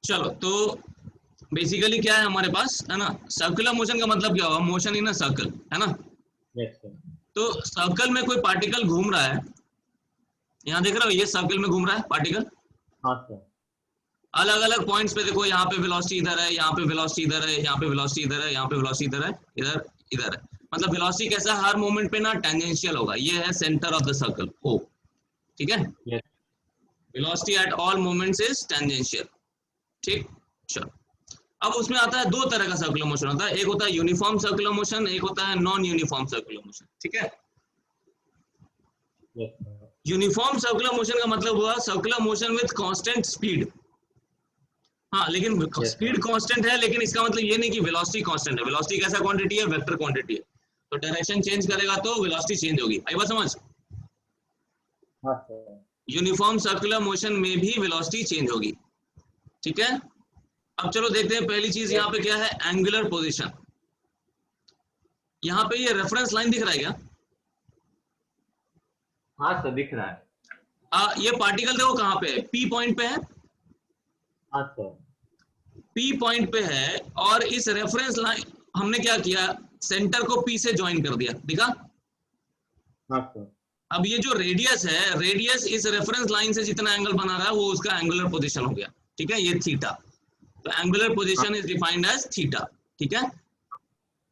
चलो तो बेसिकली क्या है हमारे पास, है ना, सर्कुलर मोशन का मतलब क्या होगा, मोशन इन अ सर्कल, है ना। Yes sir. तो सर्कल में कोई पार्टिकल घूम रहा है, यहाँ देख रहे हो, ये सर्कल में घूम रहा है पार्टिकल। हाँ सर। अलग अलग पॉइंट्स पे देखो, यहाँ पे वेलोसिटी इधर है, यहाँ पे वेलोसिटी इधर है, यहाँ पे वेलोसिटी इधर है, यहाँ पे वेलोसिटी इधर है, इधर इधर है। मतलब वेलोसिटी कैसा, हर मोमेंट पे ना टेंजेंशियल होगा। ये है centre of the circle O, ठीक है। Yes. Velocity at all moments is tangential, ठीक। चलो, अब उसमें आता है दो तरह का सर्कुलर मोशन होता है, एक होता है यूनिफॉर्म सर्कुलर मोशन, एक होता है नॉन यूनिफॉर्म सर्कुलर मोशन, ठीक है। Yes sir. Uniform circular motion का मतलब हुआ circular motion with constant speed. हाँ, लेकिन यस सर। स्पीड कांस्टेंट है, लेकिन इसका मतलब ये नहीं कि वेलोसिटी कांस्टेंट है। वेलोसिटी कैसा क्वांटिटी है, वेक्टर क्वांटिटी है। तो डायरेक्शन चेंज करेगा तो वेलोसिटी चेंज होगी। आई बात समझ। हाँ सर। यूनिफॉर्म सर्कुलर मोशन में भी वेलोसिटी चेंज होगी, ठीक है। अब चलो देखते हैं, पहली चीज यहाँ पे क्या है, एंगुलर पोजीशन। यहाँ पे ये रेफरेंस लाइन दिख रहा है क्या? हाँ सर दिख रहा है। ये पार्टिकल देखो कहाँ पे है, पी पॉइंट पे है। हाँ सर। पी पॉइंट पे है, और इस रेफरेंस लाइन हमने क्या किया, सेंटर को पी से ज्वाइन कर दिया, दिखा। हाँ सर। अब ये जो रेडियस है, रेडियस इस रेफरेंस लाइन से जितना एंगल बना रहा है वो उसका एंगुलर पोजीशन हो गया, ठीक है, ये थीटा। तो angular position is defined as theta, ठीक है।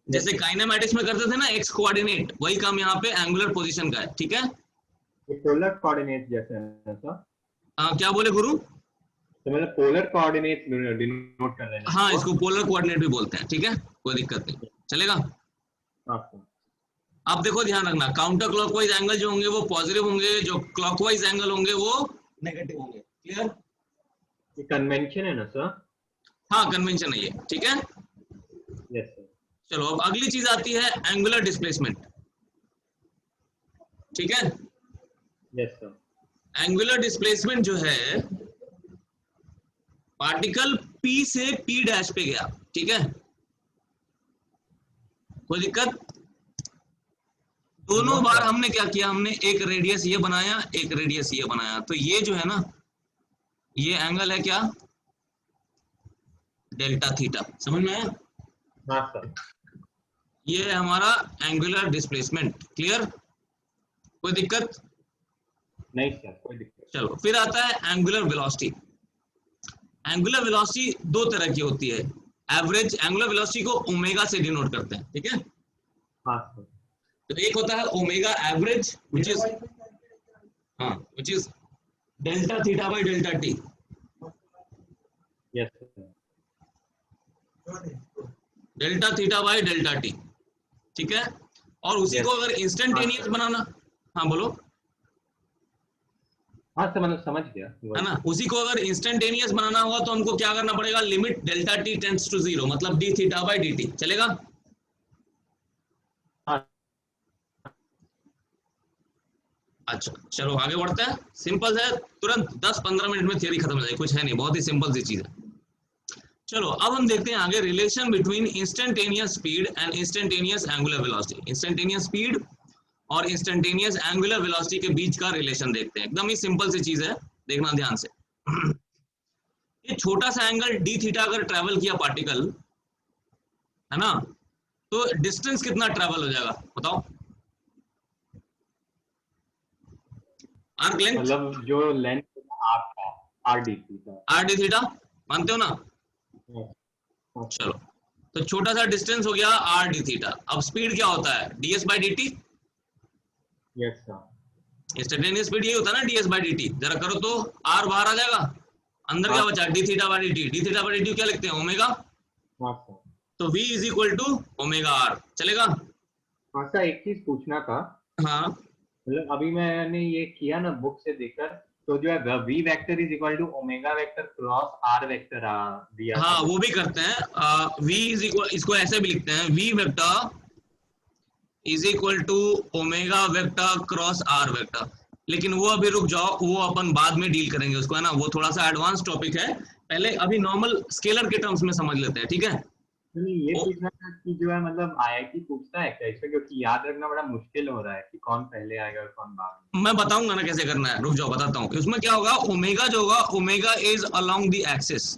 जैसे काइनेमैटिक्स में करते थे ना एक्स कोऑर्डिनेट, वही काम यहाँ पे एंगुलर पोजीशन का है, ठीक है। ये पोलर कोऑर्डिनेट जैसे है सर। क्या बोले गुरु? तो मतलब पोलर कोऑर्डिनेट डिनोट कर रहे हैं हाँ, इसको। इसको पोलर कोऑर्डिनेट भी बोलते हैं, ठीक है, कोई दिक्कत नहीं, चलेगा। हाँ सर। अब देखो ध्यान रखना, काउंटर क्लॉकवाइज एंगल जो होंगे वो पॉजिटिव होंगे, जो क्लॉकवाइज एंगल होंगे वो नेगेटिव होंगे, क्लियर। ये कन्वेंशन है ना सर। हाँ, कन्वेंशन है ये, ठीक है। Yes sir. चलो, अब अगली चीज आती है एंगुलर डिस्प्लेसमेंट, ठीक है। Yes sir. एंगुलर डिस्प्लेसमेंट जो है, पार्टिकल P से P डैश पे गया, ठीक है, कोई दिक्कत। दोनों बार हमने क्या किया, हमने एक रेडियस ये बनाया, एक रेडियस ये बनाया, तो ये जो है ना, ये एंगल है क्या, डेल्टा थीटा, समझ में आया। हाँ सर। ये है हमारा एंगुलर डिस्प्लेसमेंट, क्लियर, कोई दिक्कत। नहीं सर कोई दिक्कत। चलो, फिर आता है एंगुलर वेलोसिटी। एंगुलर वेलोसिटी दो तरह की होती है। एवरेज एंगुलर वेलोसिटी को ओमेगा से डिनोट करते हैं, ठीक है। हाँ सर। तो एक होता है ओमेगा एवरेज विच इज, हाँ, विच is delta theta by delta T. Yes sir. Delta theta by delta T, ठीक है। और उसी को अगर इंस्टेंटेनियस बनाना, हाँ बोलो, हाँ सर मतलब समझ गया है ना, उसी को अगर इंस्टेंटेनियस बनाना होगा तो हमको क्या करना पड़ेगा, limit delta T tends to zero, मतलब D theta by D T, चलेगा। हाँ। अच्छा, चलो आगे बढ़ते हैं, सिंपल है, तुरंत 10-15 मिनट में थियरी खत्म हो जाएगी, कुछ है नहीं, बहुत ही सिंपल सी चीज है। चलो, अब हम देखते हैं आगे, relation between instantaneous speed and instantaneous angular velocity. Instantaneous speed और इंस्टेंटेनियस एंगुलर वेलोसिटी के बीच का रिलेशन देखते हैं, एकदम ही सिंपल सी चीज है, देखना ध्यान से। ये छोटा सा एंगल डी थीटा अगर ट्रेवल किया पार्टिकल, है ना, तो डिस्टेंस कितना ट्रेवल हो जाएगा बताओ, आर्क लेंथ, मतलब जो लेंथ आपका are D theta. Are D theta, मानते हो ना। हाँ चलो, तो छोटा सा डिस्टेंस हो गया आर डी थीटा। अब स्पीड क्या होता है, DS by D T. Yes sir. Instantaneous speed यही होता है ना, डीएस बाई डी टी। जरा करो तो आर बाहर आ जाएगा, अंदर क्या हाँ बचा, d theta by D t. D theta by D T क्या लिखते हैं, ओमेगा। हाँ सर। तो V is equal to omega r, चलेगा। हाँ सर एक चीज पूछना था, हाँ, मतलब अभी मैंने ये किया ना बुक से देखकर, तो जो है v vector is equal to omega vector cross r vector दिया हाँ, था। वो भी करते हैं। V इज इक्वल, इसको ऐसे भी लिखते हैं, V vector is equal to omega vector cross r vector. लेकिन वो अभी रुक जाओ, वो अपन बाद में डील करेंगे उसको, है ना, वो थोड़ा सा एडवांस टॉपिक है, पहले अभी नॉर्मल स्केलर के टर्म्स में समझ लेते हैं, ठीक है। ये पूछना था कि जो है मतलब आईआईटी पूछता है क्या इसमें, क्योंकि याद रखना बड़ा मुश्किल हो रहा है कि कौन पहले आएगा और कौन बाद में। मैं बताऊंगा ना कैसे करना है, रुक जाओ बताता हूँ। उसमें क्या होगा, ओमेगा जो होगा, omega is along the axis,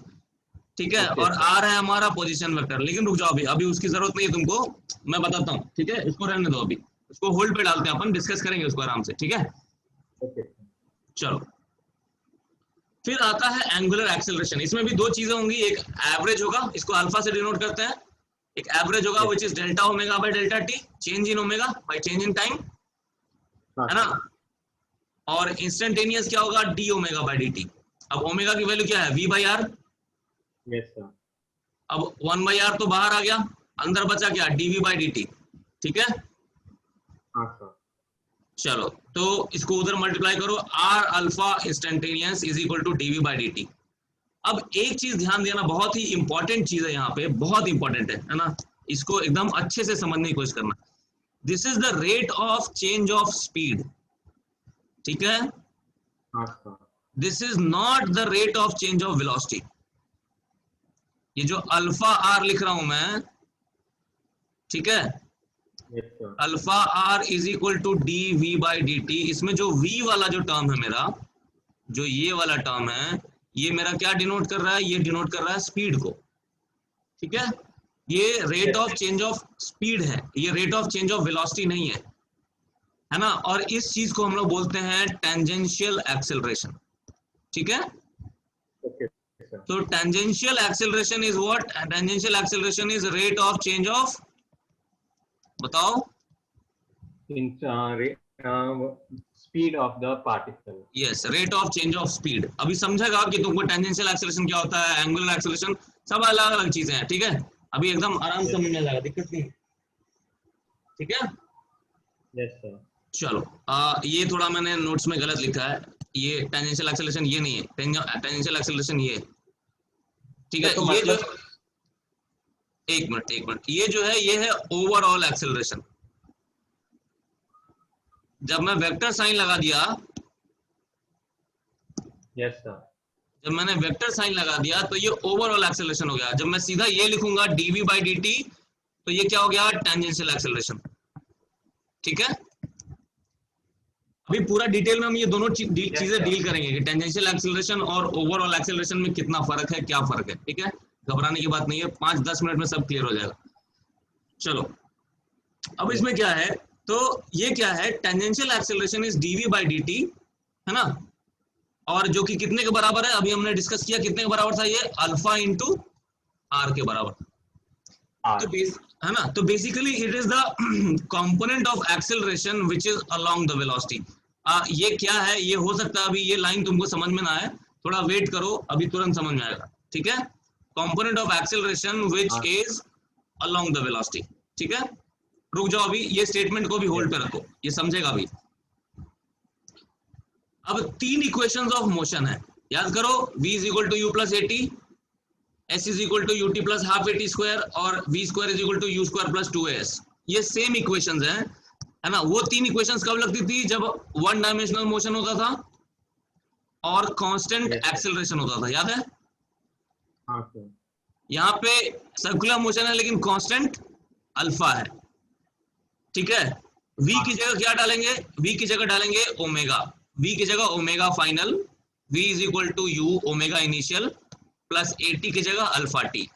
ठीक है, Okay, और sir. आर है हमारा पोजीशन वेक्टर। लेकिन रुक जाओ, अभी अभी उसकी जरूरत नहीं है तुमको, मैं बताता हूँ, ठीक है, इसको रहने दो, अभी इसको होल्ड पे डालते हैं, अपन डिस्कस करेंगे उसको आराम से, ठीक है। Okay, sir. चलो, फिर आता है एंगुलर एक्सेलरेशन। इसमें भी दो चीजें होंगी, एक एवरेज होगा, इसको अल्फा से डिनोट करते हैं, एक एवरेज होगा Yes. Which is delta omega by delta t, change in omega by change in time, हाँ, है ना। sir. और इंस्टेंटेनियस क्या होगा, d omega by d t. अब ओमेगा की वैल्यू क्या है, v by r. Yes, sir. अब 1/r तो बाहर आ गया, अंदर बचा क्या, डीवी बाई डी टी, ठीक है। हाँ, sir. चलो, तो इसको उधर मल्टीप्लाई करो, r alpha instantaneous is equal to d v by D t. अब एक चीज ध्यान देना, बहुत ही इंपॉर्टेंट चीज है यहाँ पे, बहुत इंपॉर्टेंट है ना, इसको एकदम अच्छे से समझने की कोशिश करना। This is the rate of change of speed, ठीक है। हाँ, sir. This is not the rate of change of velocity. ये जो अल्फा आर लिख रहा हूं मैं, ठीक है, Yes, sir. Alpha r is equal to d v by D t. इसमें जो वी वाला जो टर्म है मेरा, जो ये वाला टर्म है, ये मेरा क्या डिनोट कर रहा है, ये डिनोट कर रहा है स्पीड को, ठीक है। ये rate of change of speed है, ये rate of change of velocity नहीं है ना। और इस चीज को हम लोग बोलते हैं टेंजेंशियल एक्सेलरेशन, ठीक है। Okay, sir. तो tangential acceleration is what, tangential acceleration is rate of change of, बताओ। Speed of the particle. Yes, rate of change of speed. अभी समझेगा कि तुमको टेंजेंशियल एक्सेलरेशन क्या होता है, एंगुलर एक्सेलरेशन, सब अलग अलग चीजें हैं, ठीक है। अभी एकदम आराम से समझ में आएगा, दिक्कत नहीं, ठीक है। Yes, sir. चलो, ये थोड़ा मैंने नोट्स में गलत लिखा है, ये टेंजेंशियल एक्सेलरेशन ये नहीं है, टेंजेंशियल एक्सेलरेशन ये, ठीक है। तो ये जो, मतलब एक मिनट, ये जो है, ये है ओवरऑल एक्सेलरेशन। जब मैं वेक्टर साइन लगा दिया, yes, sir. जब मैंने वेक्टर साइन लगा दिया तो ये ओवरऑल एक्सेलरेशन हो गया। जब मैं सीधा ये लिखूंगा डीवी बाई डी टी, तो ये क्या हो गया, टेंजेंशियल एक्सेलरेशन, ठीक है। अभी पूरा डिटेल में हम ये दोनों चीजें डील करेंगे कि टेंजेंशियल एक्सेलरेशन और ओवरऑल एक्सेलरेशन में कितना फर्क है, क्या फर्क है, ठीक है। घबराने की बात नहीं है, 5-10 मिनट में सब क्लियर हो जाएगा। चलो, अब इसमें क्या है, तो ये क्या है, tangential acceleration is d v by D t, है ना। और जो कि कितने के बराबर है, अभी हमने डिस्कस किया, कितने के बराबर था, ये अल्फा इंटू आर के बराबर, तो है ना। तो basically it is the component of acceleration which is along the velocity. ये क्या है, ये हो सकता है अभी ये लाइन तुमको समझ में ना आए, थोड़ा वेट करो, अभी तुरंत समझ में आएगा, ठीक है। Component of acceleration which is along the velocity, ठीक है। रुक जाओ, अभी ये स्टेटमेंट को भी होल्ड पे रखो, ये समझेगा अभी। अब 3 इक्वेशंस ऑफ मोशन है, याद करो, v is equal to u plus a t, s is equal to u t plus half a t square, और v square is equal to u square plus 2as। ये सेम इक्वेशंस हैं, है ना। वो 3 इक्वेशंस कब लगती थी, जब 1 डायमेंशनल मोशन होता था और कांस्टेंट एक्सेलरेशन होता था, याद है। हाँ, sir. यहाँ पे सर्कुलर मोशन है लेकिन कांस्टेंट अल्फा है, ठीक है। v की जगह क्या डालेंगे, v की जगह डालेंगे ओमेगा, v की जगह omega final, v is equal to u omega initial plus a t की जगह अल्फा टी।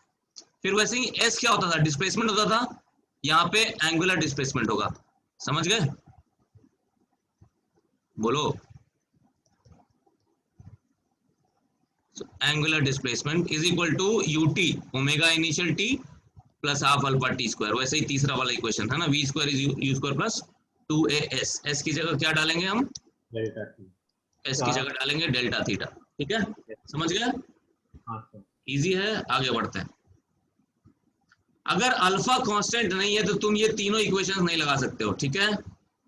फिर वैसे ही s क्या होता था, डिस्प्लेसमेंट होता था, यहाँ पे एंगुलर डिस्प्लेसमेंट होगा, समझ गए, बोलो। Angular displacement is equal to u t omega initial t plus half alpha t square. वैसे ही तीसरा वाला इक्वेशन है ना, v square is u square plus 2as। s की जगह क्या डालेंगे हम, Delta T. s की जगह डालेंगे डेल्टा थीटा, ठीक है, समझ गए, हाँ, sir. इजी है। आगे बढ़ते हैं। अगर अल्फा कांस्टेंट नहीं है तो तुम ये तीनों इक्वेशंस नहीं लगा सकते हो, ठीक है।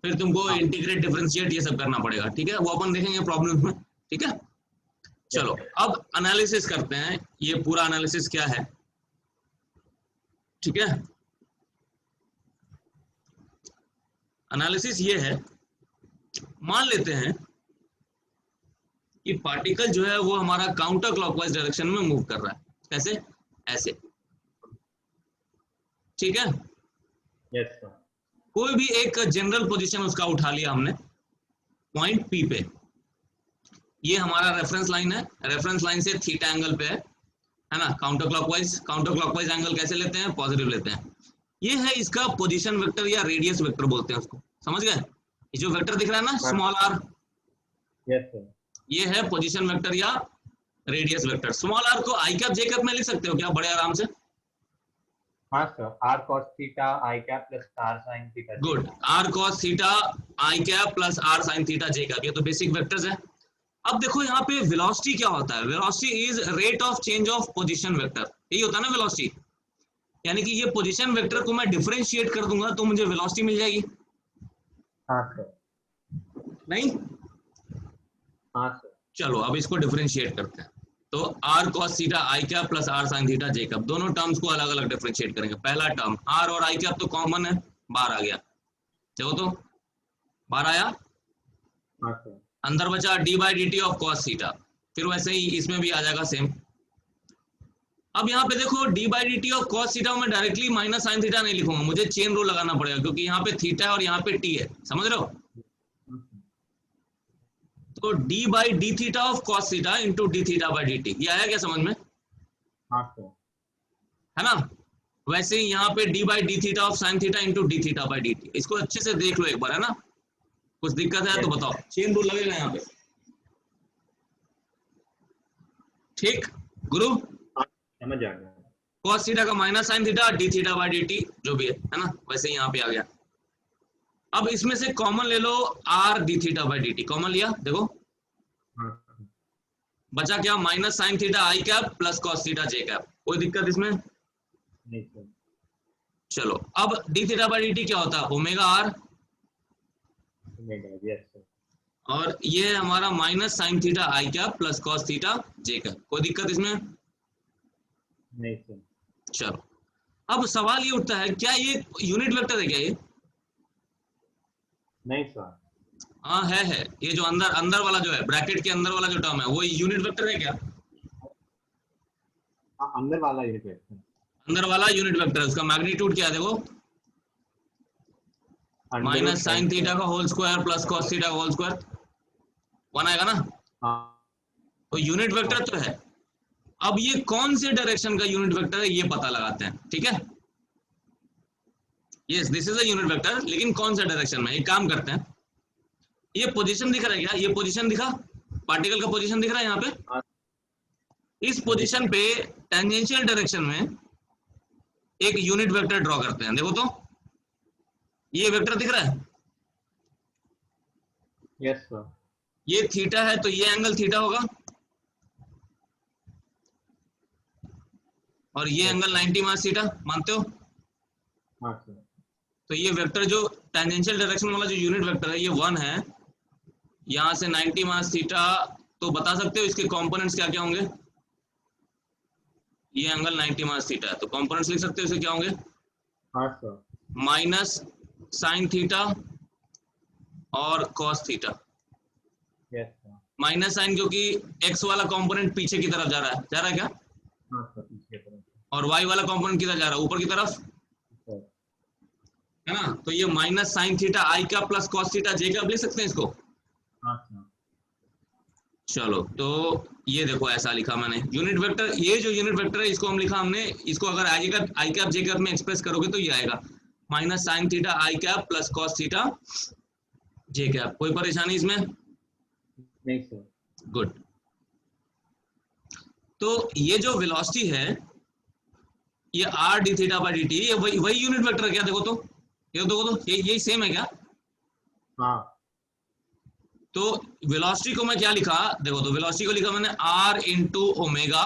फिर तुमको इंटीग्रेट, डिफरेंशिएट ये सब करना पड़ेगा, ठीक है, वो अपन देखेंगे प्रॉब्लम में, ठीक है। चलो, अब एनालिसिस करते हैं, ये पूरा एनालिसिस क्या है, ठीक है। एनालिसिस ये है, मान लेते हैं कि पार्टिकल जो है वो हमारा काउंटर क्लॉकवाइज डायरेक्शन में मूव कर रहा है, कैसे, ऐसे, ठीक है। Yes, sir. कोई भी एक जनरल पोजीशन उसका उठा लिया हमने पॉइंट P पे, ये हमारा रेफरेंस लाइन है, रेफरेंस लाइन से थीटा एंगल पे है, है ना, काउंटर क्लॉकवाइज एंगल कैसे लेते हैं, पॉजिटिव लेते हैं। ये है इसका पोजीशन वेक्टर या रेडियस वेक्टर बोलते हैं उसको, समझ गए। ये जो वेक्टर दिख रहा है ना स्मॉल आर, यस सर, ये है पोजीशन वेक्टर या रेडियस वेक्टर। स्मॉल आर को आई कैप जे कैप में लिख सकते हो क्या, बड़े आराम से। हाँ सर, आर कॉस थीटा आई cap plus r sine theta. Good, r cos theta आई cap plus r sine theta जे कैप, ये तो बेसिक वेक्टर्स है। अब देखो यहाँ पे वेलोसिटी क्या होता है, velocity is rate of change of position vector, यही होता है ना वेलोसिटी। यानी कि ये पोजीशन वेक्टर को मैं डिफरेंशिएट कर दूंगा तो मुझे वेलोसिटी मिल जाएगी। हाँ सर, नहीं, हाँ सर, चलो अब इसको डिफरेंशिएट करते हैं। तो आर कॉस थीटा आई cap plus r sine theta जे कैप, दोनों टर्म्स को अलग अलग डिफरेंशिएट करेंगे। पहला टर्म आर और आई कैप तो कॉमन है, बाहर आ गया, देखो तो बाहर आया, हाँ सर, अंदर बचा D by D t of cos theta, फिर वैसे ही इसमें भी आ जाएगा सेम। अब यहाँ पे देखो D by D t of cos theta में डायरेक्टली माइनस साइन थीटा नहीं लिखूंगा, मुझे चेन रूल लगाना पड़ेगा क्योंकि यहाँ पे थीटा है और यहाँ पे टी है, समझ रहे हो। तो D by D theta of cos theta into D theta by D T, ये आया क्या समझ में, हाँ सर, है ना। वैसे ही यहाँ पे D by D theta of sine theta into D theta by D T, इसको अच्छे से देख लो एक बार, है ना। कुछ दिक्कत है तो बताओ, चेन रूल लगेगा यहाँ पे, ठीक गुरु। समझ आ गया। कॉस थीटा का minus sine theta D theta by D T जो भी है ना, वैसे ही यहाँ पे आ गया। अब इसमें से कॉमन ले लो R D theta by D T, common लिया, देखो हाँ, बचा क्या, माइनस साइन थीटा आई कैप प्लस कॉस थीटा जे कैप, कोई दिक्कत इसमें नहीं सर, चलो अब D theta by D T क्या होता है, ओमेगा आर, यस सर, और ये है हमारा माइनस साइन थीटा आई कैप प्लस कॉस थीटा जे कैप, कोई दिक्कत इसमें नहीं सर, चलो अब सवाल ये उठता है क्या ये यूनिट वेक्टर है क्या ये, नहीं सर, हाँ है, ये जो अंदर अंदर वाला जो है ब्रैकेट के अंदर वाला जो टर्म है वो यूनिट वेक्टर है क्या, हाँ अंदर वाला यूनिट वेक्टर, अंदर वाला यूनिट वेक्टर है, उसका मैग्नीट्यूड क्या है देखो, माइनस साइन थीटा का whole square plus cos theta का होल स्क्वायर, 1 आएगा ना। हाँ, तो यूनिट वेक्टर तो है, अब ये कौन से डायरेक्शन का यूनिट वेक्टर है ये पता लगाते हैं, ठीक है। Yes this is a unit vector, लेकिन कौन सा डायरेक्शन में, एक काम करते हैं, ये पोजीशन दिख रहा है क्या, ये पोजीशन दिखा, पार्टिकल का पोजीशन दिख रहा है यहाँ पे, इस पोजीशन पे टेंजेंशियल डायरेक्शन में एक यूनिट वेक्टर ड्रॉ करते हैं, देखो तो ये वेक्टर दिख रहा है, यस सर, ये थीटा है तो ये एंगल थीटा होगा, और ये एंगल 90 माइनस थीटा, मानते हो। हाँ सर, तो ये वेक्टर जो टेंजेंशियल डायरेक्शन वाला जो यूनिट वेक्टर है ये 1 है, यहां से 90 माइनस थीटा, तो बता सकते हो इसके कंपोनेंट्स क्या क्या होंगे, ये एंगल 90 माइनस थीटा है तो कंपोनेंट्स लिख सकते हो इसके क्या होंगे, हाँ सर, माइनस साइन थीटा और cos theta, yes sir, minus sine क्योंकि एक्स वाला कंपोनेंट पीछे की तरफ जा रहा है क्या, हाँ सर, पीछे तरफ, और वाई वाला कंपोनेंट किधर जा रहा है, ऊपर की तरफ, सर, है ना। तो ये माइनस साइन थीटा आई का प्लस कॉस थीटा जे का लिख सकते हैं इसको, हाँ सर, चलो तो ये देखो ऐसा लिखा मैंने यूनिट वेक्टर, ये जो यूनिट वेक्टर है इसको हम लिखा हमने, इसको अगर आई कैप जे कैप में एक्सप्रेस करोगे तो ये आएगा माइनस साइन थीटा आई कैप प्लस कॉस थीटा जे कैप, कोई परेशानी इसमें, नहीं सर, गुड। तो ये जो वेलोसिटी है ये are D theta by D T, ये वही यूनिट वेक्टर है क्या, देखो तो ये देखो तो यही सेम है क्या, हाँ, तो वेलोसिटी को मैं क्या लिखा, देखो तो वेलोसिटी को लिखा मैंने r into omega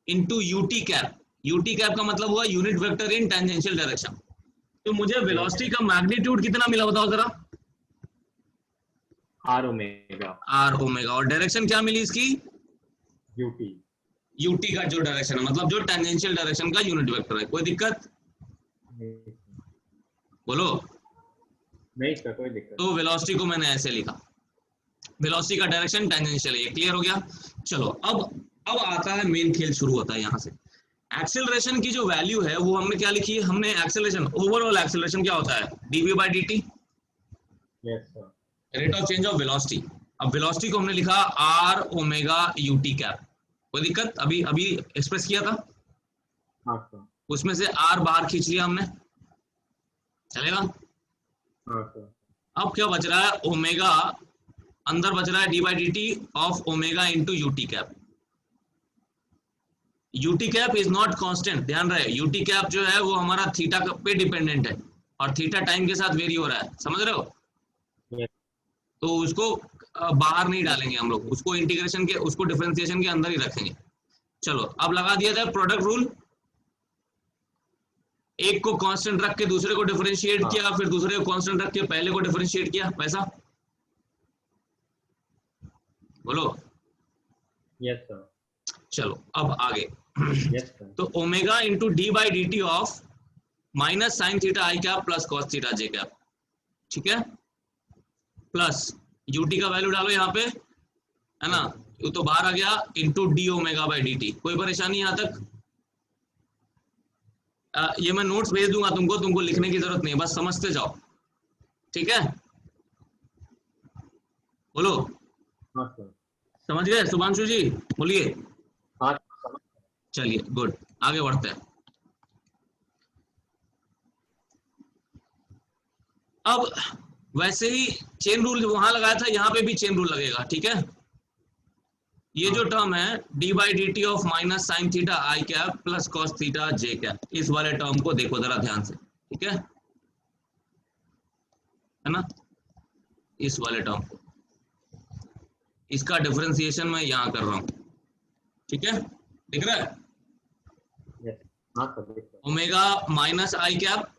into u t cap, u t cap का मतलब हुआ unit vector in tangential direction. तो मुझे वेलोसिटी का मैग्नीट्यूड कितना मिला बताओ जरा, आर ओमेगा, और डायरेक्शन क्या मिली इसकी, यूटी, यूटी का जो डायरेक्शन है मतलब जो टेंजेंशियल डायरेक्शन का यूनिट वेक्टर है, कोई दिक्कत बोलो, नहीं सर, कोई दिक्कत, तो वेलोसिटी को मैंने ऐसे लिखा, वेलोसिटी का डायरेक्शन टेंजेंशियल है, ये क्लियर हो गया। चलो अब आता है मेन खेल शुरू होता है यहाँ से, एक्सेलरेशन की जो वैल्यू है वो हमने क्या लिखी है, हमने एक्सेलरेशन, ओवरऑल एक्सेलरेशन क्या होता है d v by d, yes sir, rate of change of velocity. अब वेलोसिटी को हमने लिखा आर ओमेगा यूटी कैप, कोई दिक्कत? अभी अभी एक्सप्रेस किया था, हाँ सर, उसमें से आर बाहर खींच लिया हमने, चलेगा? हाँ सर, अब क्या बच रहा है? ओमेगा, अंदर बच रहा है D by D t of omega into u t cap. U t cap is not constant, ध्यान रहे, यूटी कैप जो है वो हमारा थीटा पे डिपेंडेंट है और थीटा टाइम के साथ वेरी हो रहा है, समझ रहे हो? Yes, तो उसको बाहर नहीं डालेंगे हम लोग, उसको इंटीग्रेशन के, उसको डिफरेंशिएशन के अंदर ही रखेंगे। चलो अब लगा दिया जाए प्रोडक्ट रूल, एक को कांस्टेंट रख के दूसरे को डिफरेंशिएट हाँ, किया, फिर दूसरे को कांस्टेंट रख के पहले को डिफरेंशिएट किया, वैसा बोलो। yes sir, चलो अब आगे। yes sir, तो omega into D by D t of minus sine theta I cap plus cos theta J cap, ठीक है, प्लस यूटी का वैल्यू डालो यहाँ पे, है ना, ये तो बाहर आ गया, into d omega by D T. कोई परेशानी यहाँ तक? ये मैं नोट्स भेज दूंगा तुमको, तुमको लिखने की जरूरत नहीं, बस समझते जाओ, ठीक है? बोलो, हाँ सर, समझ गए शुभांशु जी? बोलिए। हाँ सर, चलिए गुड, आगे बढ़ते हैं। अब वैसे ही चेन रूल वहां लगाया था, यहाँ पे भी चेन रूल लगेगा, ठीक है? ये जो टर्म है D by D t of minus sine theta I cap plus cos theta J cap, इस वाले टर्म को देखो जरा ध्यान से, ठीक है ना? इस वाले टर्म को, इसका डिफरेंशिएशन मैं यहाँ कर रहा हूं, ठीक है, दिख रहा है? yes, हाँ सर, yes sir, omega minus I cap,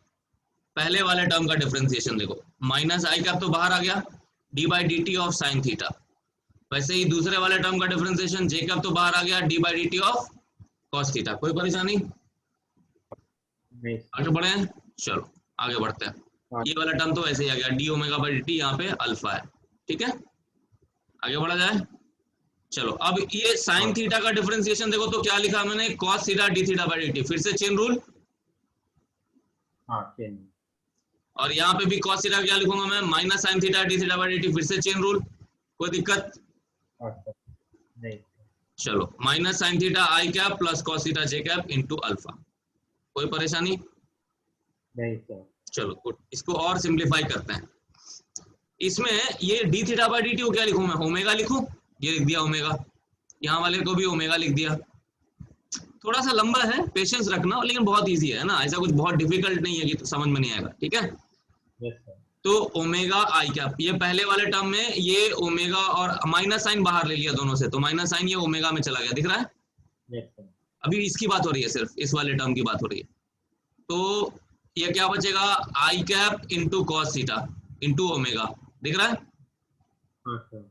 पहले वाले टर्म का डिफरेंशिएशन देखो, माइनस आई कैप तो बाहर आ गया, D by D t of sine theta, वैसे ही दूसरे वाले टर्म का डिफरेंशिएशन जे कैप तो बाहर आ गया, D by D t of cos theta. कोई परेशानी? नहीं sir, आगे बढ़े, चलो आगे बढ़ते हैं। हाँ, ये वाला टर्म तो वैसे ही आ गया, D omega by D T, यहाँ पे अल्फा है, ठीक है, आगे बढ़ा जाए। चलो अब ये साइन थीटा का डिफरेंशिएशन देखो तो क्या लिखा मैंने, cos theta D theta by D T, फिर से चेन रूल, हाँ चेन, और यहाँ पे भी कॉस थीटा क्या लिखूंगा मैं, minus sine theta D theta by D T, फिर से चेन रूल। कोई दिक्कत? हाँ सर, नहीं sir, चलो माइनस साइन थीटा आई कैप प्लस कॉस थीटा जे कैप इंटू अल्फा। कोई परेशानी? नहीं सर, चलो गुड, इसको और सिंप्लीफाई करते हैं। इसमें ये D theta by D T को क्या लिखूं मैं, ओमेगा लिखूं, ये लिख दिया ओमेगा, यहाँ वाले को भी ओमेगा लिख दिया। थोड़ा सा लंबा है, पेशेंस रखना, लेकिन बहुत इजी है ना, ऐसा कुछ बहुत डिफिकल्ट नहीं है कि तो समझ में नहीं आएगा, ठीक है? yes sir, तो ओमेगा आई कैप, ये पहले वाले टर्म में ये ओमेगा और माइनस साइन बाहर ले लिया दोनों से, तो माइनस साइन ये ओमेगा में चला गया, दिख रहा है? yes sir, अभी इसकी बात हो रही है, सिर्फ इस वाले टर्म की बात हो रही है। तो ये क्या बचेगा, I cap into cos theta into omega, दिख रहा है? हाँ सर,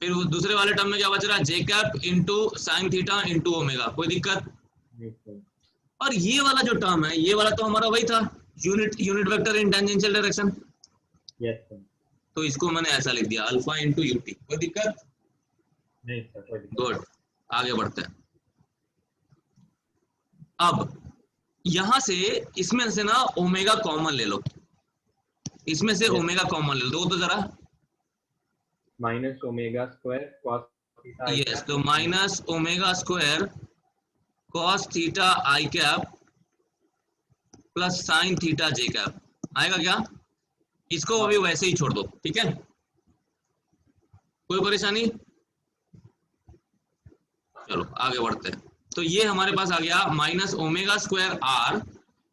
फिर दूसरे वाले टर्म में क्या बच रहा है, J cap into sine theta into omega. कोई दिक्कत? नहीं सर, और ये वाला जो टर्म है, ये वाला तो हमारा वही था, unit vector in tangential direction, yes sir, तो इसको मैंने ऐसा लिख दिया, अल्फा इंटू यूटी। कोई दिक्कत? नहीं सर, कोई दिक्कत गुड, आगे बढ़ते हैं। अब यहां से, इसमें से ना ओमेगा कॉमन ले लो, इसमें से Yes. ओमेगा कॉमन ले लो, दो तो जरा, minus omega square cos theta, yes, तो minus omega square cos theta आई कैप प्लस साइन थीटा जे कैप आएगा क्या? इसको अभी वैसे ही छोड़ दो, ठीक है, कोई परेशानी? चलो आगे बढ़ते हैं। तो ये हमारे पास आ गया minus omega square r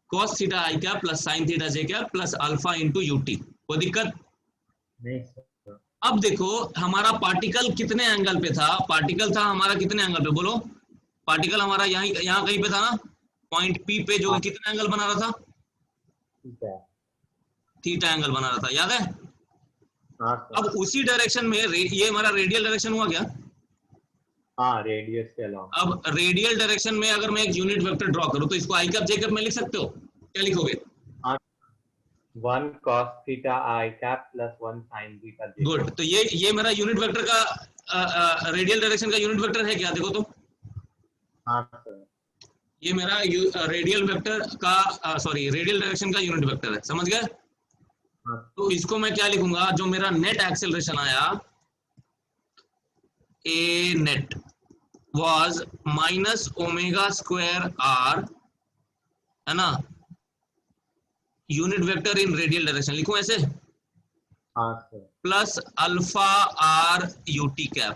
cos theta आई कैप प्लस साइन थीटा जे cap plus alpha into u t. कोई दिक्कत? नहीं सर, अब देखो हमारा पार्टिकल कितने एंगल पे था, पार्टिकल था हमारा कितने एंगल पे, बोलो, पार्टिकल हमारा यहाँ कहीं पे था ना, पॉइंट पी पे, जो कितना एंगल बना रहा था, ठीक है, थीटा एंगल बना रहा था, याद है? हाँ सर, अब उसी डायरेक्शन में ये हमारा रेडियल डायरेक्शन हुआ क्या? हाँ रेडियस के अलावा, अब रेडियल डायरेक्शन में अगर मैं एक यूनिट वेक्टर ड्रॉ करूं तो इसको आई कैप जे कैप में लिख सकते हो, क्या लिखोगे? हाँ, 1 cos थीटा आई कैप प्लस 1 sin थीटा जे। गुड, तो ये मेरा यूनिट वेक्टर का रेडियल डायरेक्शन का यूनिट वेक्टर है क्या, देखो तो, हाँ सर, ये मेरा रेडियल वेक्टर का सॉरी रेडियल डायरेक्शन का यूनिट वेक्टर है, समझ गए? हाँ, तो इसको मैं क्या लिखूंगा, जो मेरा नेट एक्सेलरेशन आया, A net was minus omega square R, है ना, unit vector in radial direction, लिखूं ऐसे, हाँ सर। Plus alpha R UT cap.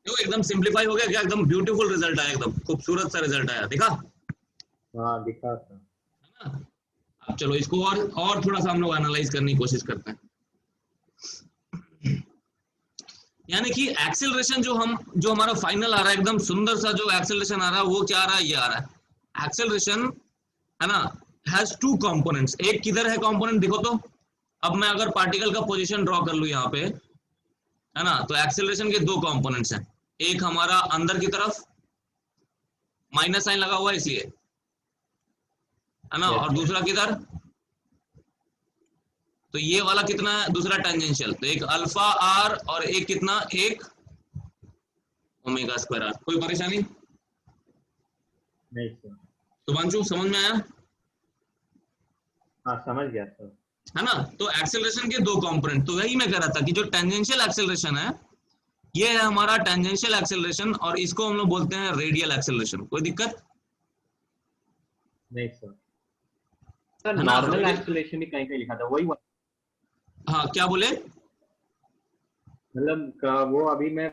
देखो एकदम सिंप्लीफाई हो गया क्या, एकदम ब्यूटीफुल रिजल्ट आया, एकदम खूबसूरत सा रिजल्ट आया, देखा? हाँ दिखा सर। है ना? अब चलो इसको और थोड़ा सा हम लोग एनालाइज करने की कोशिश करते हैं। यानी कि एक्सेलरेशन जो हमारा फाइनल आ रहा है, एकदम सुंदर सा जो एक्सेलरेशन आ रहा है, वो क्या आ रहा है, ये आ रहा है एक्सेलरेशन, है ना, हैज टू कंपोनेंट्स। एक किधर है कंपोनेंट, देखो तो। अब मैं अगर पार्टिकल का पोजीशन ड्रॉ कर लूं यहाँ पे, है ना, तो एक्सेलरेशन के दो कंपोनेंट्स हैं। एक हमारा अंदर की तरफ माइनस साइन लगा हुआ है इसलिए, है ना, और दूसरा किधर, तो ये वाला कितना है, दूसरा टेंजेंशियल, तो एक अल्फा आर और एक कितना, एक ओमेगा स्क्वायर आर। कोई परेशानी? नहीं सर। सुभांशु समझ में आया? हाँ समझ गया सर। है ना, तो एक्सेलरेशन के दो कंपोनेंट, तो वही मैं कह रहा था कि जो टेंजेंशियल एक्सेलरेशन है, ये है हमारा टेंजेंशियल एक्सेलरेशन, और इसको हम लोग बोलते हैं रेडियल एक्सेलरेशन। कोई दिक्कत? नहीं सर। सर है ना, नॉर्मल एक्सेलरेशन ही कहीं कहीं लिखा था, वही हाँ क्या बोले? मतलब वो अभी मैं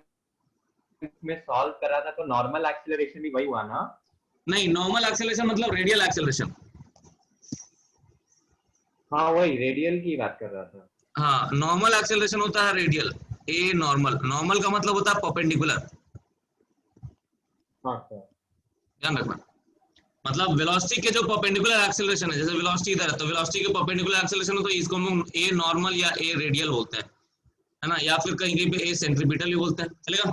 सॉल्व कर रहा था तो नॉर्मल एक्सेलरेशन भी वही हुआ ना? नहीं, नॉर्मल एक्सेलरेशन मतलब रेडियल एक्सेलरेशन। हाँ वही रेडियल की बात कर रहा था। हाँ, नॉर्मल एक्सेलरेशन होता है रेडियल, ए नॉर्मल, नॉर्मल का मतलब होता है परपेंडिकुलर। हाँ सर। ध्यान रखना, मतलब वेलोसिटी के जो परपेंडिकुलर एक्सेलरेशन है, जैसे वेलोसिटी इधर है, तो वेलोसिटी के परपेंडिकुलर एक्सेलरेशन है, तो इसको हम ए नॉर्मल या ए रेडियल बोलते हैं, है ना, या फिर कहीं कहीं पे ए सेंट्रीपिटल भी बोलते हैं, चलेगा?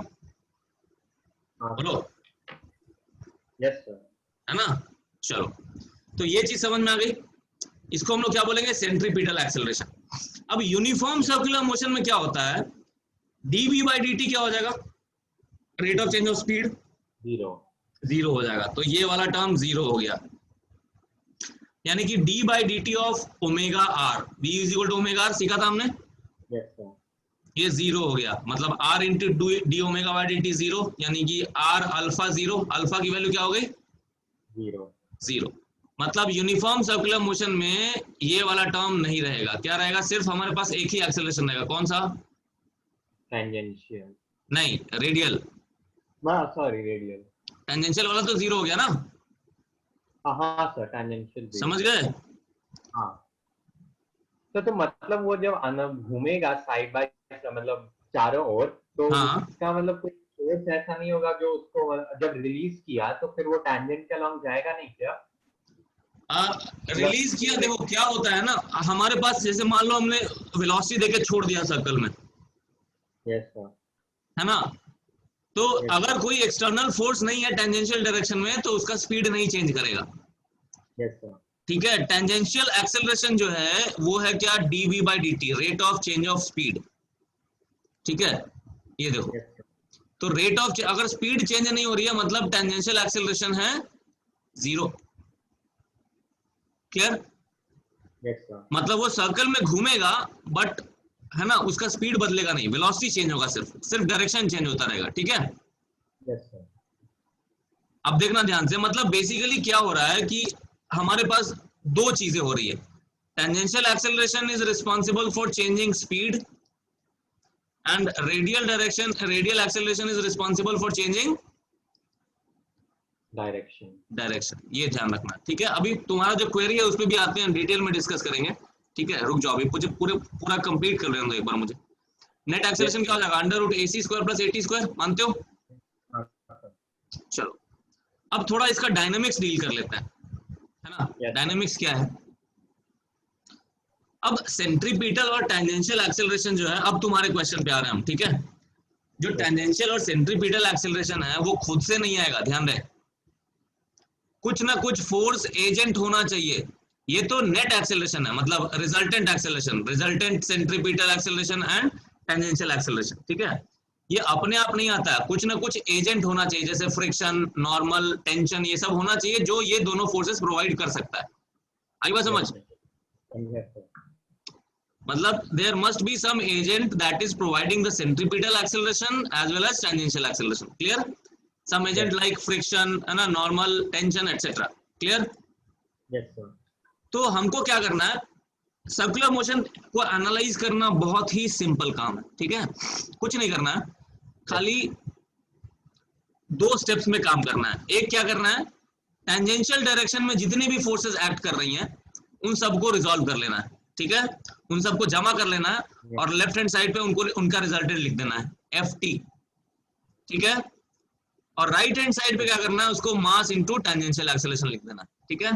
हाँ बोलो। Yes sir. है ना, चलो, तो ये चीज समझ में आ गई। इसको हम लोग क्या बोलेंगे, सेंट्रीपिटल एक्सेलरेशन। अब यूनिफॉर्म सर्कुलर मोशन में क्या होता है, डीवी बाई डी टी क्या हो जाएगा, rate of change of speed zero हो जाएगा, तो ये वाला टर्म जीरो हो गया। यानी कि d by D t of omega r, v is equal to omega r, सीखा था हमने, यस सर। ये जीरो हो गया, मतलब r into d omega by D t zero, यानी कि आर अल्फा जीरो, अल्फा की वैल्यू क्या हो गई, जीरो। मतलब यूनिफॉर्म सर्कुलर मोशन में ये वाला टर्म नहीं रहेगा, क्या रहेगा, सिर्फ हमारे पास एक ही एक्सेलरेशन रहेगा, कौन सा, टेंजेंशियल। नहीं रेडियल, हाँ सॉरी रेडियल। टेंजेंशियल वाला तो जीरो हो गया ना, हाँ सर टेंजेंशियल। समझ गए? हाँ तो मतलब वो जब घूमेगा साइड बाय मतलब चारों ओर, तो हाँ, उसका मतलब कोई फोर्स ऐसा नहीं होगा जो उसको जब रिलीज किया तो फिर वो टैंजेंट के अलॉन्ग जाएगा नहीं क्या? रिलीज किया, देखो क्या होता है ना, हमारे पास जैसे मान लो हमने वेलोसिटी देके छोड़ दिया सर्कल में, यस सर। है ना, तो Yes. अगर कोई एक्सटर्नल फोर्स नहीं है टेंजेंशियल डायरेक्शन में, तो उसका स्पीड नहीं चेंज करेगा, यस सर। ठीक है। टेंजेंशियल एक्सेलरेशन जो है वो है क्या, d v by D t, rate of change of speed, ठीक है, ये देखो, यस सर। तो रेट ऑफ, अगर स्पीड चेंज नहीं हो रही है मतलब टेंजेंशियल एक्सेलरेशन है जीरो, क्लियर? Yes sir. मतलब वो सर्कल में घूमेगा बट, है ना, उसका स्पीड बदलेगा नहीं, वेलोसिटी चेंज होगा, सिर्फ डायरेक्शन चेंज होता रहेगा, ठीक है। Yes sir. अब देखना ध्यान से, मतलब बेसिकली क्या हो रहा है कि हमारे पास दो चीजें हो रही है, tangential acceleration is responsible for changing speed and radial acceleration is responsible for changing direction, ये ध्यान रखना, ठीक है। अभी तुम्हारा जो क्वेरी है उस पर भी आते हैं, डिटेल में डिस्कस करेंगे, ठीक है, रुक जाओ, अभी मुझे पूरा कंप्लीट कर लेने दो एक बार मुझे। नेट एक्सेलरेशन क्या हो जाएगा, under root AC square plus AT square, मानते हो? चलो अब थोड़ा इसका डायनेमिक्स डील कर लेते हैं, है ना। डायनेमिक्स क्या है, अब सेंट्रीपिटल और टेंजेंशियल एक्सेलरेशन जो है, अब तुम्हारे क्वेश्चन पे आ रहे हैं हम, ठीक है। जो टेंजेंशियल और सेंट्रीपिटल एक्सेलरेशन है वो खुद से नहीं आएगा, ध्यान रहे, कुछ ना कुछ फोर्स एजेंट होना चाहिए। ये तो नेट एक्सेलरेशन है, मतलब resultant acceleration, resultant centripetal acceleration and tangential acceleration, ठीक है। ये अपने आप नहीं आता है, कुछ ना कुछ एजेंट होना चाहिए, जैसे फ्रिक्शन, नॉर्मल, टेंशन, ये सब होना चाहिए जो ये दोनों फोर्सेस प्रोवाइड कर सकता है। आई बात समझ? मतलब there must be some agent that is providing the centripetal acceleration as well as tangential acceleration. Clear? Some agent like friction, है ना, normal, tension et cetera. Clear? Yes sir. तो हमको क्या करना है, सर्कुलर मोशन को एनालाइज करना बहुत ही सिंपल काम है. ठीक है, कुछ नहीं करना है, खाली 2 स्टेप्स में काम करना है. एक क्या करना है, टेंजेंशियल डायरेक्शन में जितनी भी फोर्सेस एक्ट कर रही हैं उन सबको रिजॉल्व कर लेना है. ठीक है, उन सबको जमा कर लेना है और लेफ्ट हैंड साइड पे उनको उनका रिजल्टेंट लिख देना है, Ft. ठीक है, और राइट हैंड साइड पे क्या करना है, उसको मास इंटू टेंजेंशियल एक्सेलरेशन लिख देना है. ठीक है,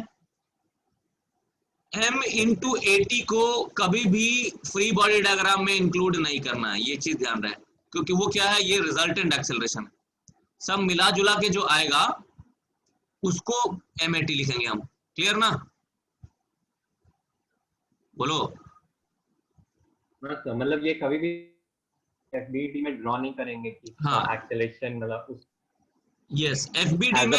m इंटू AT को कभी भी फ्री बॉडी डायग्राम में इंक्लूड नहीं करना है, ये चीज ध्यान रहे, क्योंकि वो क्या है, ये रिजल्टेंट एक्सेलरेशन है. सब मिला जुला के जो आएगा उसको MAT लिखेंगे हम. क्लियर ना? बोलो. मतलब ये कभी भी FBD में ड्रॉ नहीं करेंगे कि हाँ. एक्सेलरेशन मतलब उस यस, FBD में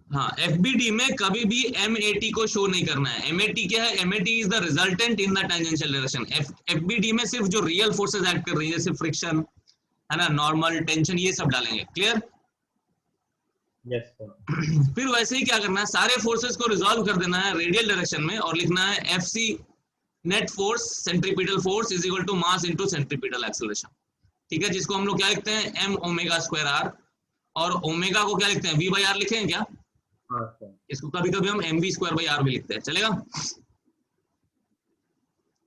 हाँ, FBD में कभी भी MAT को शो नहीं करना है. MAT क्या है? MAT is the resultant in the tangential direction. FBD में सिर्फ जो रियल फोर्सेस एक्ट कर रही है, जैसे फ्रिक्शन, है ना, नॉर्मल, टेंशन, ये सब डालेंगे. क्लियर? Yes sir. फिर वैसे ही क्या करना है, सारे फोर्सेस को रिजॉल्व कर देना है रेडियल डायरेक्शन में और लिखना है FC net force centripetal force is equal to mass into centripetal acceleration. ठीक है, जिसको हम लोग क्या लिखते हैं, m ओमेगा स्क्वायर r, और ओमेगा को क्या लिखते हैं, v by r लिखे हैं क्या? हाँ सर. इसको कभी कभी हम mv स्क्वायर by r भी लिखते हैं. चलेगा?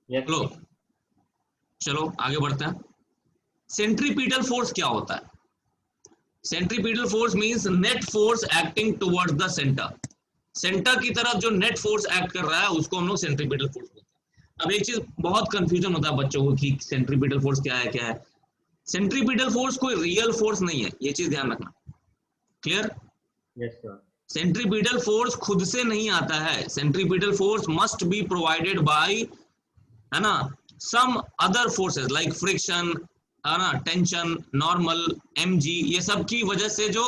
चलो चलो आगे बढ़ते हैं. सेंट्रीपिटल फोर्स क्या होता है? Centripetal force means net force acting towards the centre. Centre की तरफ जो नेट फोर्स एक्ट कर रहा है उसको हम लोग सेंट्रीपिटल फोर्स बोलते हैं. अब एक चीज बहुत कंफ्यूजन होता है बच्चों को कि सेंट्रीपिटल फोर्स क्या है, क्या है. सेंट्रीपिटल फोर्स कोई रियल फोर्स नहीं है, ये चीज ध्यान रखना. Clear? Yes sir. Centripetal force खुद से नहीं आता है. Centripetal force must be provided by, है ना, some other forces like friction, है ना, टेंशन, नॉर्मल, mg, ये सब की वजह से जो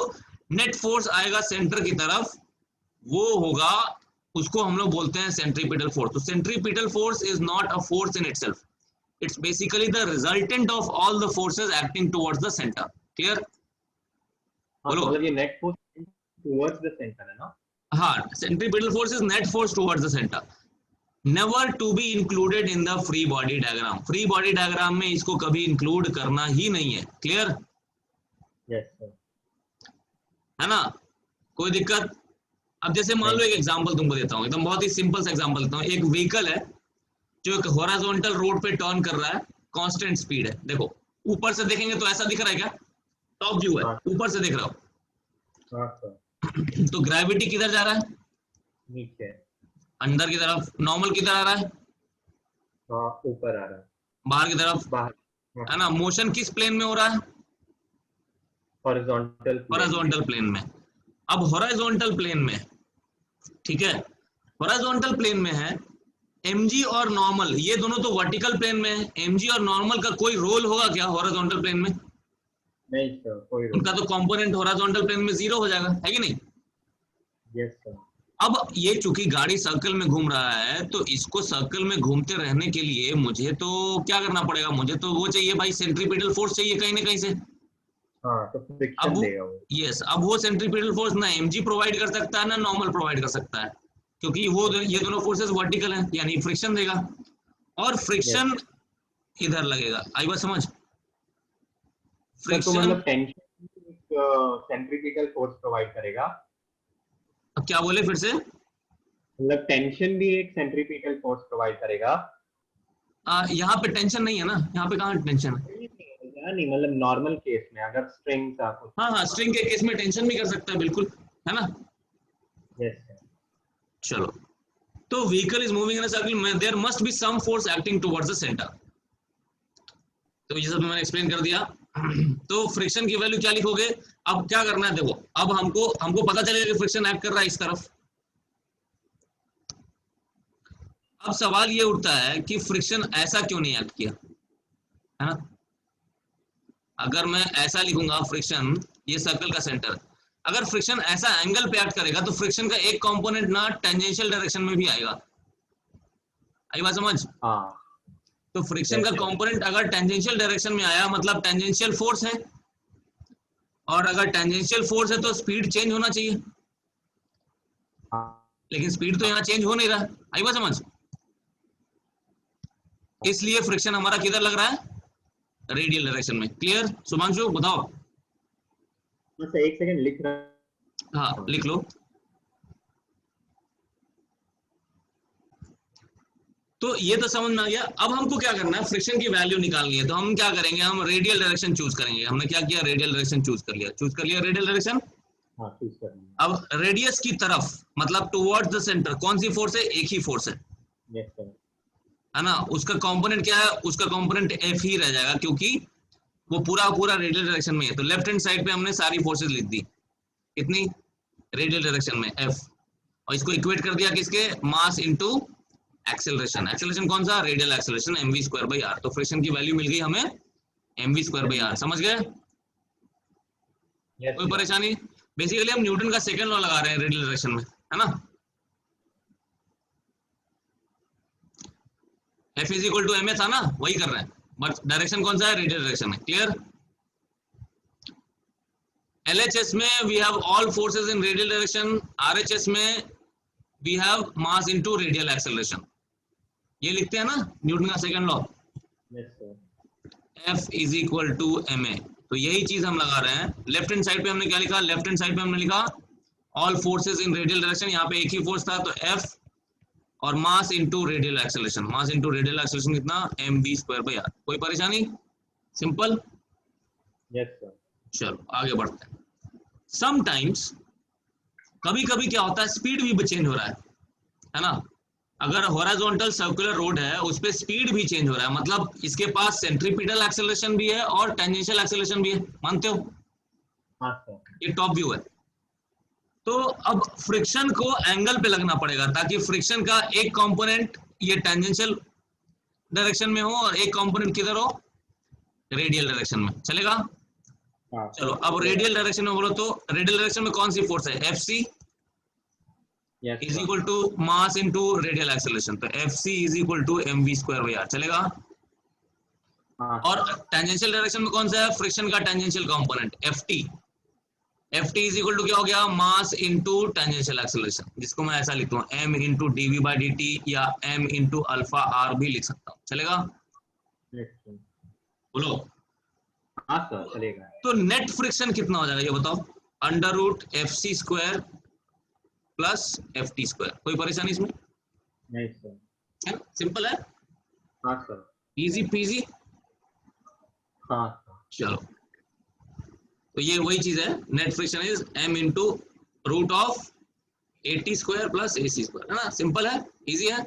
नेट फोर्स आएगा सेंटर की तरफ वो होगा, उसको हम लोग बोलते हैं सेंट्रीपिटल फोर्स. तो centripetal force is not a force in itself, it's basically the resultant of all the forces acting towards the centre. Clear? बोलो. मतलब ये net force towards the centre है ना? हाँ, centripetal force is net force towards the centre, never to be included in the free body diagram. Free body diagram में इसको कभी include करना ही नहीं है. क्लियर? Yes sir. है ना, कोई दिक्कत? अब जैसे मान लो एक एग्जांपल तुमको देता हूँ, एकदम बहुत ही सिंपल सा एग्जांपल देता हूँ. एक व्हीकल है जो एक हॉरिजॉन्टल रोड पे टर्न कर रहा है, कांस्टेंट स्पीड है. देखो ऊपर से देखेंगे तो ऐसा दिख रहा है क्या? टॉप व्यू है, ऊपर से देख रहा हो. हाँ सर. तो ग्रेविटी किधर जा रहा है? नीचे. अंदर की तरफ. नॉर्मल किधर आ रहा है? ऊपर आ रहा है. बाहर की तरफ. बाहर. है ना, मोशन किस प्लेन में हो रहा है? हॉरिजॉन्टल प्लेन में. अब हॉरिजॉन्टल प्लेन में, ठीक है, हॉरिजॉन्टल प्लेन में है mg और नॉर्मल, ये दोनों तो वर्टिकल प्लेन में है. mg और नॉर्मल का कोई रोल होगा क्या हॉरिजॉन्टल प्लेन में? नहीं सर, कोई रोल. उनका तो कंपोनेंट हॉरिजॉन्टल प्लेन में 0 हो जाएगा, है कि नहीं? Yes sir. अब ये चूंकि गाड़ी सर्कल में घूम रहा है तो इसको सर्कल में घूमते रहने के लिए मुझे तो क्या करना पड़ेगा, मुझे तो वो चाहिए भाई, सेंट्रीपिटल फोर्स चाहिए कहीं ना कहीं से. हाँ, तो फ्रिक्शन देगा वो. यस, अब वो सेंट्रीपिटल फोर्स ना mg प्रोवाइड कर सकता है ना नॉर्मल प्रोवाइड कर सकता है, क्योंकि वो ये दोनों फोर्सेस वर्टिकल हैं, यानी फ्रिक्शन देगा. और फ्रिक्शन इधर लगेगा. आई बात समझ? तो मतलब टेंशन सेंट्रीपिटल फोर्स प्रोवाइड करेगा. अब क्या बोले फिर से? मतलब टेंशन भी एक सेंट्रीपिटल फोर्स प्रोवाइड करेगा. यहाँ पे टेंशन नहीं है ना, यहाँ पे कहाँ टेंशन है? नहीं, मतलब नॉर्मल केस में अगर स्ट्रिंग था कुछ. हाँ, स्ट्रिंग के केस में टेंशन भी कर सकता है, बिल्कुल, है ना. यस. चलो, तो vehicle is moving in a circle, there must be some force acting towards the centre. तो ये सब मैंने एक्सप्लेन कर दिया. तो फ्रिक्शन की वैल्यू क्या लिखोगे? अब क्या करना है, देखो, अब हमको पता चलेगा कि फ्रिक्शन एक्ट कर रहा है इस तरफ. अब सवाल ये उठता है कि फ्रिक्शन ऐसा क्यों नहीं एक्ट किया, है ना. अगर मैं ऐसा लिखूंगा, फ्रिक्शन, ये सर्कल का सेंटर, अगर फ्रिक्शन ऐसा एंगल पे एक्ट करेगा तो फ्रिक्शन का एक कंपोनेंट ना टेंजेंशियल डायरेक्शन में भी आएगा. आई बात समझ? हाँ. तो फ्रिक्शन का कंपोनेंट अगर टेंजेंशियल डायरेक्शन में आया मतलब टेंजेंशियल फोर्स है, और अगर टेंजेंशियल फोर्स है तो स्पीड चेंज होना चाहिए, लेकिन स्पीड तो यहाँ चेंज हो नहीं रहा। आई बात समझ? इसलिए फ्रिक्शन हमारा किधर लग रहा है? रेडियल डायरेक्शन में। क्लियर? शुभांशु बताओ। एक सेकंड लिख रहा। हाँ लिख लो। तो ये तो समझ में आ गया। अब हमको क्या करना है, फ्रिक्शन की वैल्यू निकालनी है। तो हम क्या करेंगे, हम रेडियल डायरेक्शन चूज करेंगे। हमने क्या किया, रेडियल डायरेक्शन चूज कर लिया रेडियल डायरेक्शन। हाँ, चूज करनी अब रेडियस की तरफ मतलब टुवर्ड्स द सेंटर कौन सी फोर्स है? एक ही फोर्स है, है। Yes sir. है ना। उसका कंपोनेंट क्या है? उसका कंपोनेंट एफ ही रह जाएगा, क्योंकि वो पूरा रेडियल डायरेक्शन में है। तो लेफ्ट हैंड साइड पे हमने सारी फोर्सेस लिख दी। कितनी? रेडियल डायरेक्शन में एफ, और इसको इक्वेट कर दिया किसके? Mass into acceleration. एक्सेलरेशन कौन सा? Radial acceleration, mv square by r. तो फ्रिक्शन की वैल्यू मिल गई हमें mv स्क्वायर बाई आर। समझ गए? कोई परेशानी? बेसिकली हम न्यूटन का सेकंड लॉ लगा रहे हैं रेडियल डायरेक्शन में, है ना। F is equal to ma था ना, वही कर रहे हैं, बट डायरेक्शन कौन सा है? रेडियल डायरेक्शन में। क्लियर? LHS में we have all forces in radial direction, RHS में we have mass into radial acceleration. ये लिखते हैं ना न्यूटन का second law. Yes sir. F is equal to ma। तो यही चीज हम लगा रहे हैं। लेफ्ट हैंड साइड पे हमने क्या लिखा? लेफ्ट हैंड साइड पे हमने लिखा all forces in radial direction. यहाँ पे एक ही फोर्स था तो F, और mass into radial acceleration. Mass into radial acceleration कितना? mv square by R. कोई परेशानी? सिंपल। Yes sir. चलो आगे बढ़ते हैं। समटाइम्स कभी कभी क्या होता है, स्पीड भी चेंज हो रहा है ना। अगर हॉरिजॉन्टल सर्कुलर रोड है उस पे स्पीड भी चेंज हो रहा है, मतलब इसके पास सेंट्रीपिटल एक्सेलरेशन भी है और टेंजेंशियल एक्सेलरेशन भी है। मानते हो? हाँ सर। ये टॉप व्यू है। तो अब फ्रिक्शन को एंगल पे लगना पड़ेगा ताकि फ्रिक्शन का एक कंपोनेंट ये टेंजेंशियल डायरेक्शन में हो और एक कंपोनेंट किधर हो? रेडियल डायरेक्शन में। चलेगा? हाँ, चलो अब रेडियल डायरेक्शन में बोलो तो रेडियल डायरेक्शन में कौन सी फोर्स है? FC is equal to mass into radial acceleration. तो FC is equal to mv square by R. चलेगा? हाँ, और टेंजेंशियल डायरेक्शन में कौन सा है? फ्रिक्शन का tangential component FT is equal to क्या हो गया? मास इनटू टेंजेंशियल एक्सेलरेशन, जिसको मैं ऐसा लिखता हूँ m into dv by dt या m इनटू अल्फा r भी लिख सकता हूँ। चलेगा? बोलो। हाँ सर, चलेगा। तो नेट फ्रिक्शन कितना हो जाएगा ये बताओ? Under root FC square plus FT square. कोई परेशानी इसमें? नहीं सर। है ना, सिंपल है। हाँ सर। Easy peasy. हाँ सर। चलो तो ये वही चीज है, net friction is m into root of 80 square plus AC square, है ना। सिंपल है, इजी है।